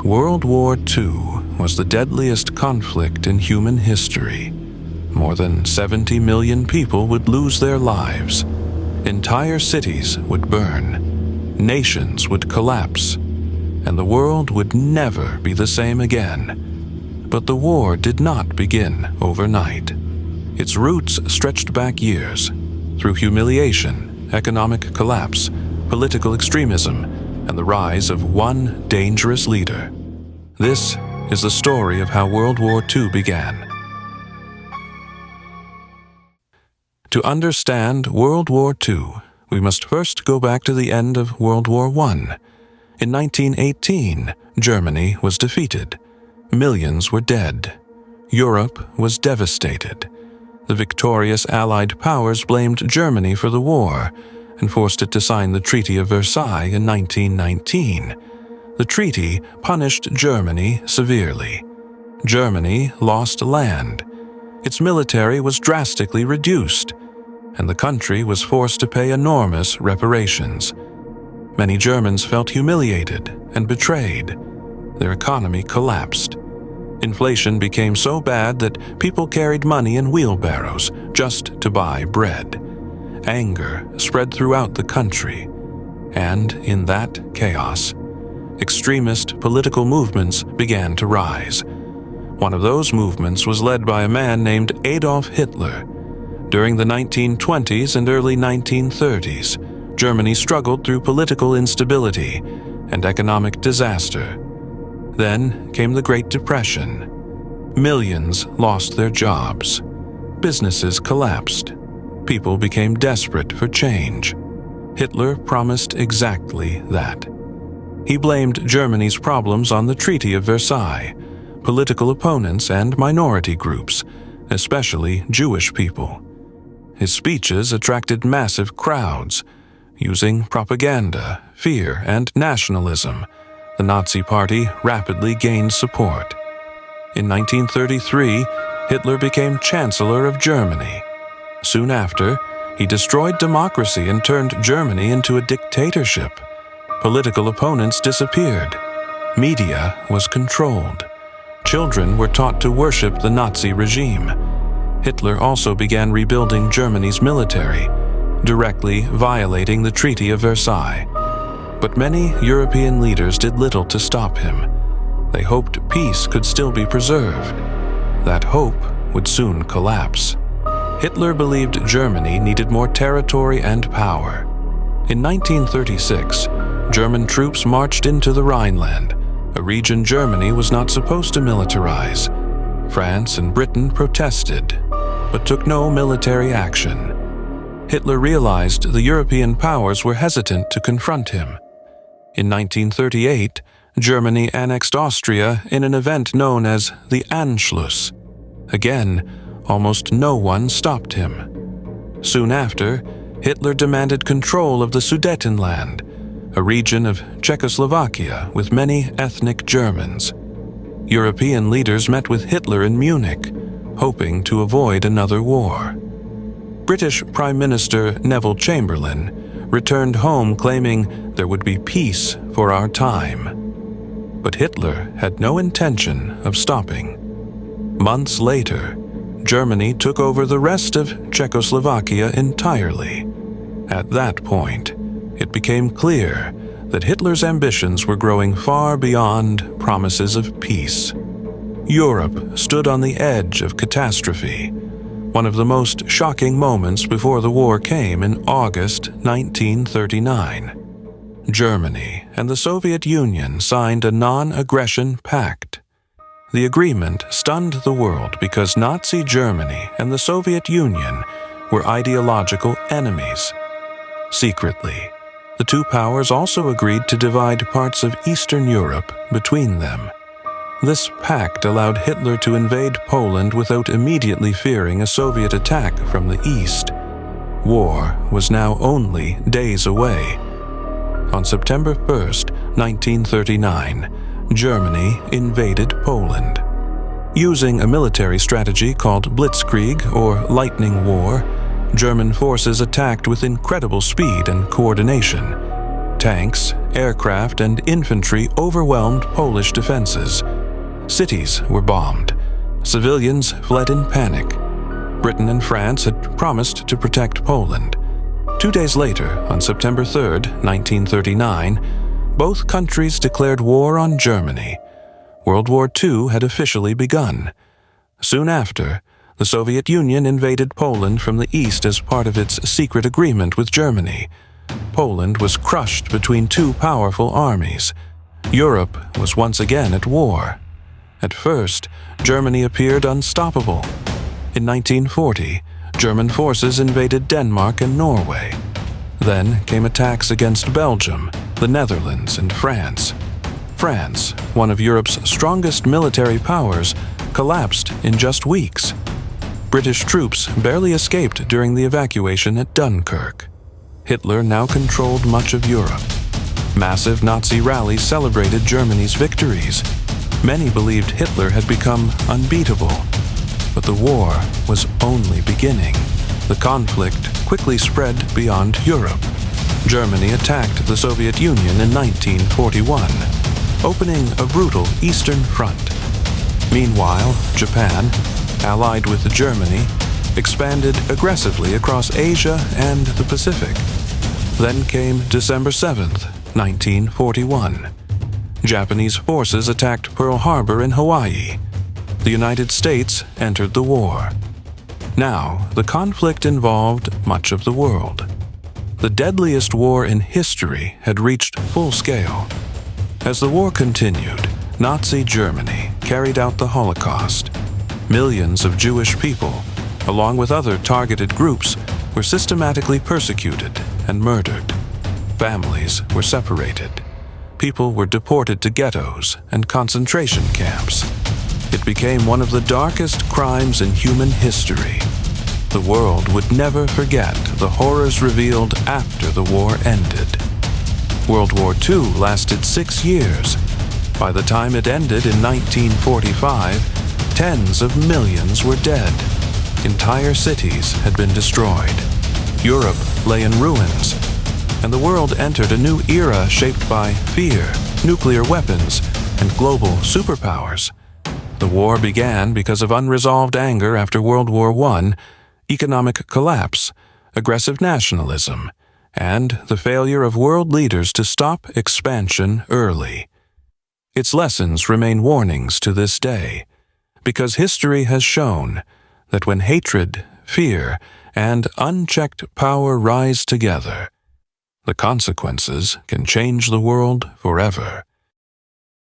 World War II was the deadliest conflict in human history. More than 70 million people would lose their lives. Entire cities would burn. Nations would collapse. And the world would never be the same again. But the war did not begin overnight. Its roots stretched back years, through humiliation, economic collapse, political extremism, and the rise of one dangerous leader. This is the story of how World War II began. To understand World War II, we must first go back to the end of World War I. In 1918, Germany was defeated. Millions were dead. Europe was devastated. The victorious Allied powers blamed Germany for the war and forced it to sign the Treaty of Versailles in 1919. The treaty punished Germany severely. Germany lost land. Its military was drastically reduced, and the country was forced to pay enormous reparations. Many Germans felt humiliated and betrayed. Their economy collapsed. Inflation became so bad that people carried money in wheelbarrows just to buy bread. Anger spread throughout the country, and in that chaos, extremist political movements began to rise. One of those movements was led by a man named Adolf Hitler. During the 1920s and early 1930s, Germany struggled through political instability and economic disaster. Then came the Great Depression. Millions lost their jobs. Businesses collapsed. People became desperate for change. Hitler promised exactly that. He blamed Germany's problems on the Treaty of Versailles, political opponents and minority groups, especially Jewish people. His speeches attracted massive crowds. Using propaganda, fear, and nationalism, the Nazi Party rapidly gained support. In 1933, Hitler became Chancellor of Germany. Soon after, he destroyed democracy and turned Germany into a dictatorship. Political opponents disappeared. Media was controlled. Children were taught to worship the Nazi regime. Hitler also began rebuilding Germany's military, directly violating the Treaty of Versailles. But many European leaders did little to stop him. They hoped peace could still be preserved. That hope would soon collapse. Hitler believed Germany needed more territory and power. In 1936, German troops marched into the Rhineland, a region Germany was not supposed to militarize. France and Britain protested, but took no military action. Hitler realized the European powers were hesitant to confront him. In 1938, Germany annexed Austria in an event known as the Anschluss. Again, almost no one stopped him. Soon after, Hitler demanded control of the Sudetenland, a region of Czechoslovakia with many ethnic Germans. European leaders met with Hitler in Munich, hoping to avoid another war. British Prime Minister Neville Chamberlain returned home claiming there would be peace for our time. But Hitler had no intention of stopping. Months later, Germany took over the rest of Czechoslovakia entirely. At that point, it became clear that Hitler's ambitions were growing far beyond promises of peace. Europe stood on the edge of catastrophe. One of the most shocking moments before the war came in August 1939. Germany and the Soviet Union signed a non-aggression pact. The agreement stunned the world because Nazi Germany and the Soviet Union were ideological enemies. Secretly, the two powers also agreed to divide parts of Eastern Europe between them. This pact allowed Hitler to invade Poland without immediately fearing a Soviet attack from the east. War was now only days away. On September 1st, 1939, Germany invaded Poland. Using a military strategy called Blitzkrieg, or lightning war, German forces attacked with incredible speed and coordination. Tanks, aircraft and infantry overwhelmed Polish defenses. Cities were bombed. Civilians fled in panic. Britain and France had promised to protect Poland. 2 days later, on September 3, 1939, both countries declared war on Germany. World War II had officially begun. Soon after, the Soviet Union invaded Poland from the east as part of its secret agreement with Germany. Poland was crushed between two powerful armies. Europe was once again at war. At first, Germany appeared unstoppable. In 1940, German forces invaded Denmark and Norway. Then came attacks against Belgium, the Netherlands, and France. France, one of Europe's strongest military powers, collapsed in just weeks. British troops barely escaped during the evacuation at Dunkirk. Hitler now controlled much of Europe. Massive Nazi rallies celebrated Germany's victories. Many believed Hitler had become unbeatable. But the war was only beginning. The conflict quickly spread beyond Europe. Germany attacked the Soviet Union in 1941, opening a brutal Eastern Front. Meanwhile, Japan, allied with Germany, expanded aggressively across Asia and the Pacific. Then came December 7, 1941. Japanese forces attacked Pearl Harbor in Hawaii. The United States entered the war. Now, the conflict involved much of the world. The deadliest war in history had reached full scale. As the war continued, Nazi Germany carried out the Holocaust. Millions of Jewish people, along with other targeted groups, were systematically persecuted and murdered. Families were separated. People were deported to ghettos and concentration camps. It became one of the darkest crimes in human history. The world would never forget the horrors revealed after the war ended. World War II lasted 6 years. By the time it ended in 1945, tens of millions were dead. Entire cities had been destroyed. Europe lay in ruins, and the world entered a new era shaped by fear, nuclear weapons, and global superpowers. The war began because of unresolved anger after World War I, economic collapse, aggressive nationalism, and the failure of world leaders to stop expansion early. Its lessons remain warnings to this day, because history has shown that when hatred, fear, and unchecked power rise together, the consequences can change the world forever.